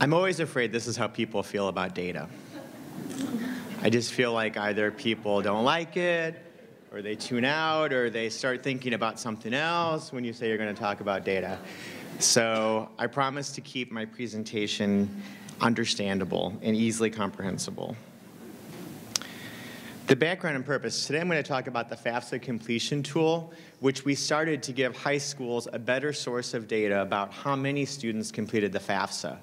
I'm always afraid this is how people feel about data. I just feel like either people don't like it, or they tune out, or they start thinking about something else when you say you're going to talk about data. So I promise to keep my presentation understandable and easily comprehensible. The background and purpose. Today I'm going to talk about the FAFSA completion tool, which we started to give high schools a better source of data about how many students completed the FAFSA.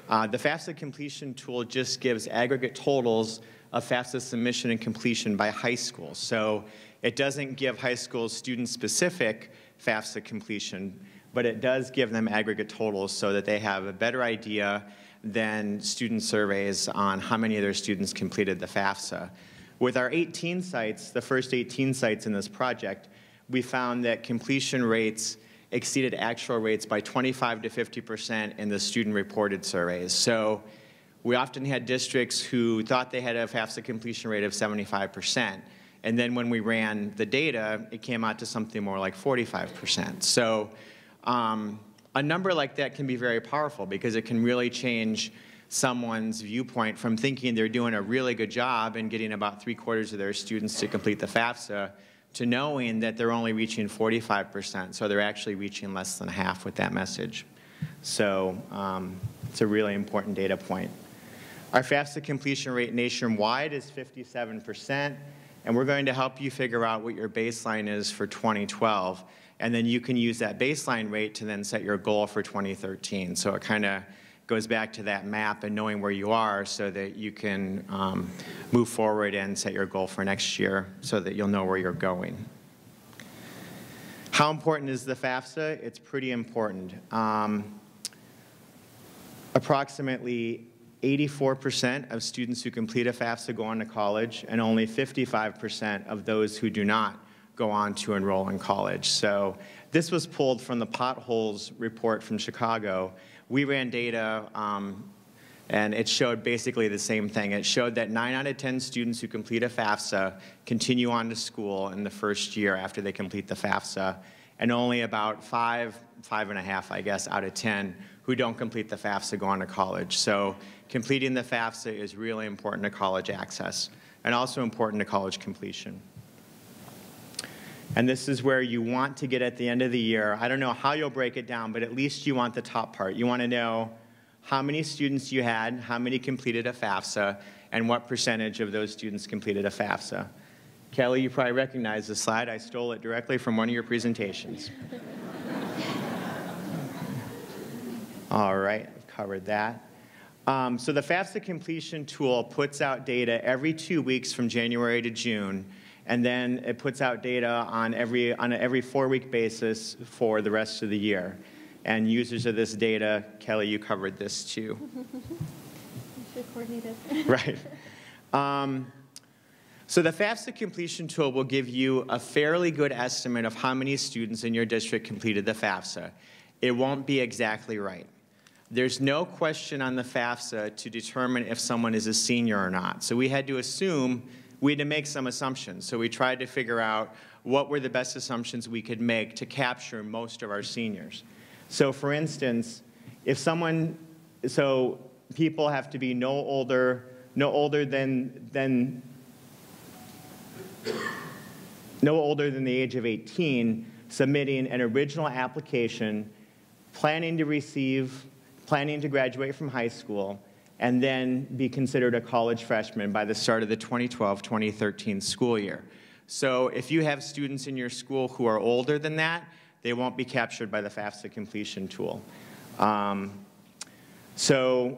The FAFSA completion tool just gives aggregate totals of FAFSA submission and completion by high school. So it doesn't give high schools student-specific FAFSA completion, but it does give them aggregate totals so that they have a better idea than student surveys on how many of their students completed the FAFSA. With our 18 sites, the first 18 sites in this project, we found that completion rates exceeded actual rates by 25 to 50% in the student-reported surveys. So we often had districts who thought they had a FAFSA completion rate of 75%. And then when we ran the data, it came out to something more like 45%. So a number like that can be very powerful because it can really change someone's viewpoint from thinking they're doing a really good job and getting about 3/4 of their students to complete the FAFSA to knowing that they're only reaching 45%. So they're actually reaching less than half with that message. So it's a really important data point. Our FAFSA completion rate nationwide is 57%, and we're going to help you figure out what your baseline is for 2012, and then you can use that baseline rate to then set your goal for 2013. So it kind of goes back to that map and knowing where you are so that you can move forward and set your goal for next year so that you'll know where you're going. How important is the FAFSA? It's pretty important. Approximately 84% of students who complete a FAFSA go on to college, and only 55% of those who do not go on to enroll in college. So this was pulled from the Potholes report from Chicago. We ran data, and it showed basically the same thing. It showed that 9 out of 10 students who complete a FAFSA continue on to school in the first year after they complete the FAFSA, and only about 5.5, I guess, out of 10 who don't complete the FAFSA go on to college. So completing the FAFSA is really important to college access and also important to college completion. And this is where you want to get at the end of the year. I don't know how you'll break it down, but at least you want the top part. You want to know how many students you had, how many completed a FAFSA, and what percentage of those students completed a FAFSA. Kelly, you probably recognize this slide. I stole it directly from one of your presentations. All right, I've covered that. So the FAFSA completion tool puts out data every 2 weeks from January to June, and then it puts out data on an every 4-week basis for the rest of the year. And users of this data, Kelly, you covered this too. Right. So the FAFSA completion tool will give you a fairly good estimate of how many students in your district completed the FAFSA. It won't be exactly right. There's no question on the FAFSA to determine if someone is a senior or not. So we had to make some assumptions. So we tried to figure out what were the best assumptions we could make to capture most of our seniors. So for instance, so people have to be no older than the age of 18, submitting an original application, planning to graduate from high school, and then be considered a college freshman by the start of the 2012-2013 school year. So if you have students in your school who are older than that, they won't be captured by the FAFSA completion tool. So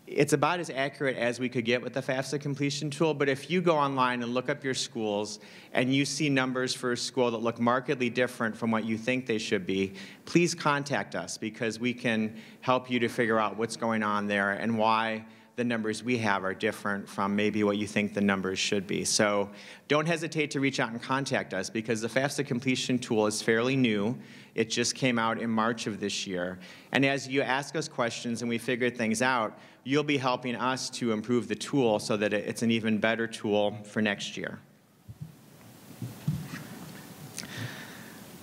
it's about as accurate as we could get with the FAFSA completion tool, but if you go online and look up your schools and you see numbers for a school that look markedly different from what you think they should be, please contact us because we can help you to figure out what's going on there and why the numbers we have are different from maybe what you think the numbers should be. So don't hesitate to reach out and contact us because the FAFSA completion tool is fairly new. It just came out in March of this year. And as you ask us questions and we figure things out, you'll be helping us to improve the tool so that it's an even better tool for next year.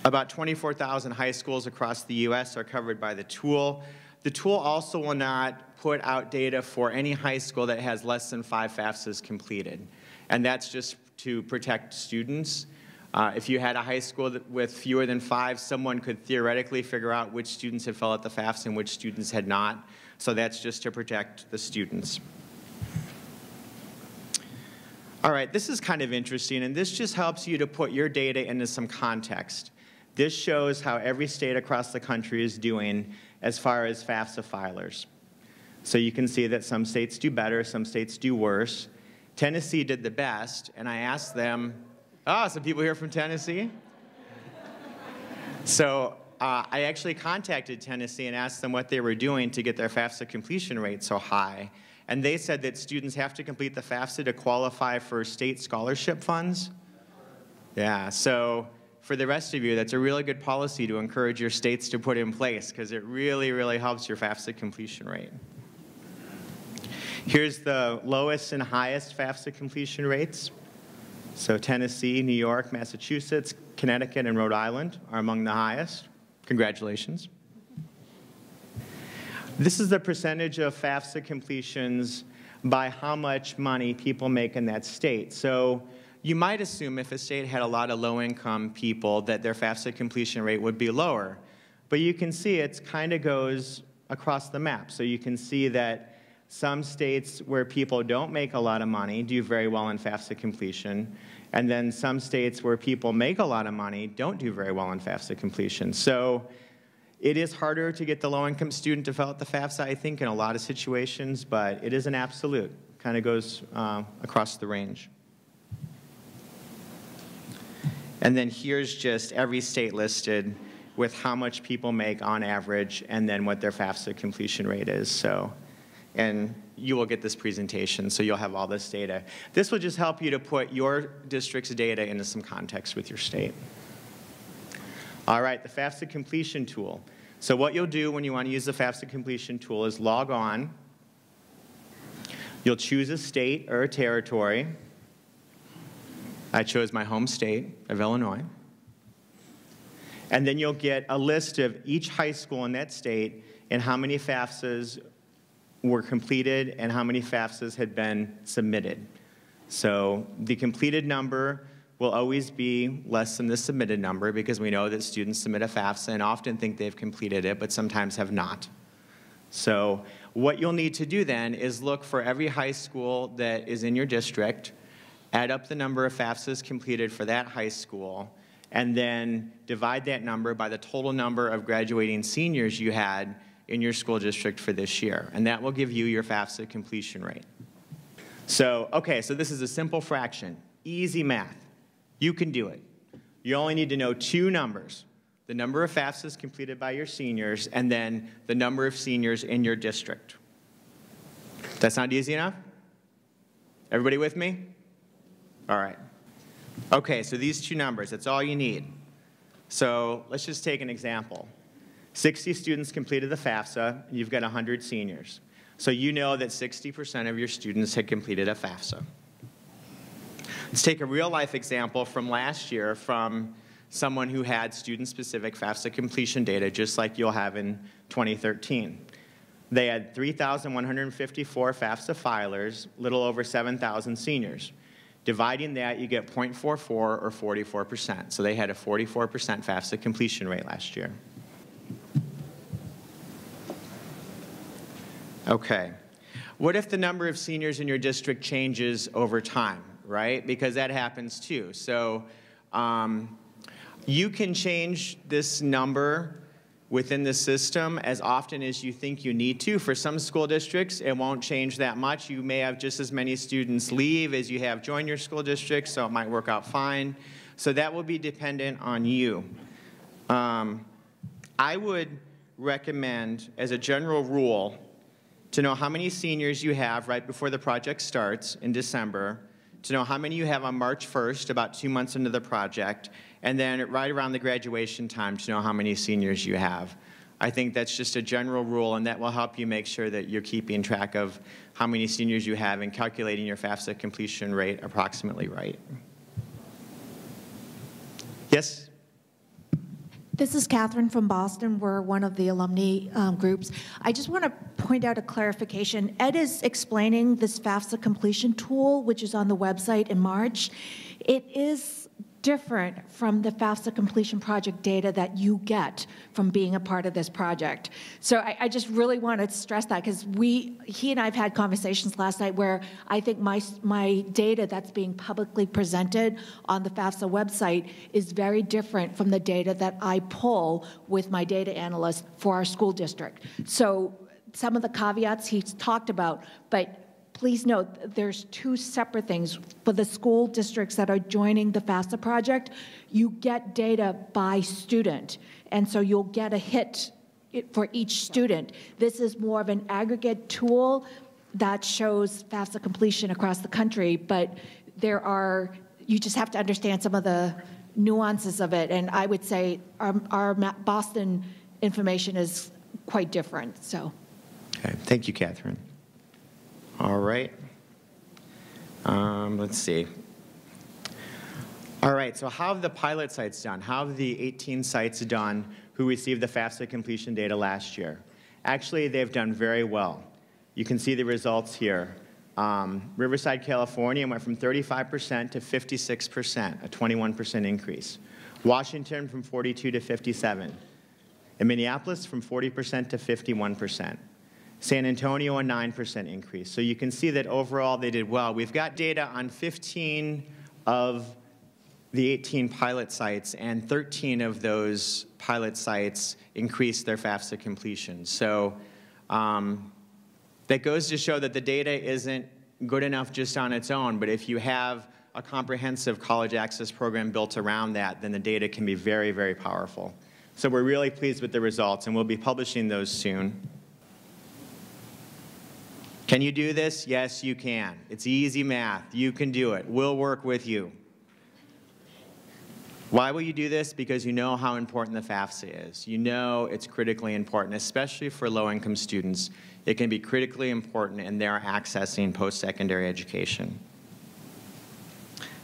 About 24,000 high schools across the U.S. are covered by the tool. The tool also will not put out data for any high school that has less than 5 FAFSAs completed. And that's just to protect students. If you had a high school with fewer than 5, someone could theoretically figure out which students had filled out the FAFSA and which students had not. So that's just to protect the students. All right, this is kind of interesting, and this just helps you to put your data into some context. This shows how every state across the country is doing as far as FAFSA filers. So you can see that some states do better, some states do worse. Tennessee did the best, and I asked them, some people here from Tennessee? So I actually contacted Tennessee and asked them what they were doing to get their FAFSA completion rate so high. And they said that students have to complete the FAFSA to qualify for state scholarship funds. Yeah, so for the rest of you, that's a really good policy to encourage your states to put in place because it really, really helps your FAFSA completion rate. Here's the lowest and highest FAFSA completion rates. So Tennessee, New York, Massachusetts, Connecticut, and Rhode Island are among the highest. Congratulations. This is the percentage of FAFSA completions by how much money people make in that state. So you might assume if a state had a lot of low-income people that their FAFSA completion rate would be lower. But you can see it kind of goes across the map. So you can see that some states where people don't make a lot of money do very well in FAFSA completion. And then some states where people make a lot of money don't do very well in FAFSA completion. So it is harder to get the low-income student to fill out the FAFSA, I think, in a lot of situations, but it is an absolute. Kind of goes across the range. And then here's just every state listed with how much people make on average and then what their FAFSA completion rate is. So, and you will get this presentation, so you'll have all this data. This will just help you to put your district's data into some context with your state. All right, the FAFSA completion tool. So what you'll do when you want to use the FAFSA completion tool is log on. You'll choose a state or a territory. I chose my home state of Illinois. And then you'll get a list of each high school in that state and how many FAFSAs were completed and how many FAFSAs had been submitted. So the completed number will always be less than the submitted number because we know that students submit a FAFSA and often think they've completed it, but sometimes have not. So what you'll need to do then is look for every high school that is in your district, add up the number of FAFSAs completed for that high school, and then divide that number by the total number of graduating seniors you had in your school district for this year. And that will give you your FAFSA completion rate. So, okay, so this is a simple fraction. Easy math. You can do it. You only need to know 2 numbers. The number of FAFSAs completed by your seniors and then the number of seniors in your district. That sound easy enough? Everybody with me? All right. Okay, so these 2 numbers, that's all you need. So let's just take an example. 60 students completed the FAFSA, you've got 100 seniors. So you know that 60% of your students had completed a FAFSA. Let's take a real-life example from last year from someone who had student-specific FAFSA completion data, just like you'll have in 2013. They had 3,154 FAFSA filers, little over 7,000 seniors. Dividing that, you get 0.44 or 44%. So they had a 44% FAFSA completion rate last year. Okay. What if the number of seniors in your district changes over time, right? Because that happens too. So you can change this number within the system as often as you think you need to. For some school districts, it won't change that much. You may have just as many students leave as you have join your school district, so it might work out fine. So that will be dependent on you. I would recommend, as a general rule, to know how many seniors you have right before the project starts in December, to know how many you have on March 1st, about 2 months into the project, and then right around the graduation time to know how many seniors you have. I think that's just a general rule, and that will help you make sure that you're keeping track of how many seniors you have and calculating your FAFSA completion rate approximately right. Yes? This is Catherine from Boston. We're one of the alumni groups. I just want to point out a clarification. Ed is explaining this FAFSA completion tool, which is on the website in March. It is different from the FAFSA completion project data that you get from being a part of this project. So I just really want to stress that, because he and I have had conversations last night where I think my data that's being publicly presented on the FAFSA website is very different from the data that I pull with my data analyst for our school district. So some of the caveats he's talked about, but please note, there's two separate things. For the school districts that are joining the FAFSA project, you get data by student, and so you'll get a hit for each student. This is more of an aggregate tool that shows FAFSA completion across the country, but you just have to understand some of the nuances of it, and I would say our Boston information is quite different, so. Okay, thank you, Catherine. All right. Let's see. All right, so how have the pilot sites done? How have the 18 sites done who received the FAFSA completion data last year? Actually, they've done very well. You can see the results here. Riverside, California went from 35% to 56%, a 21% increase. Washington from 42 to 57. In Minneapolis from 40% to 51%. San Antonio, a 9% increase. So you can see that overall they did well. We've got data on 15 of the 18 pilot sites, and 13 of those pilot sites increased their FAFSA completion. So that goes to show that the data isn't good enough just on its own, but if you have a comprehensive college access program built around that, then the data can be very, very powerful. So we're really pleased with the results, and we'll be publishing those soon. Can you do this? Yes, you can. It's easy math. You can do it. We'll work with you. Why will you do this? Because you know how important the FAFSA is. You know it's critically important, especially for low-income students. It can be critically important in their accessing post-secondary education.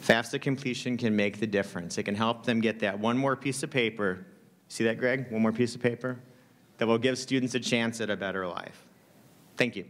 FAFSA completion can make the difference. It can help them get that one more piece of paper. See that, Greg? One more piece of paper? That will give students a chance at a better life. Thank you.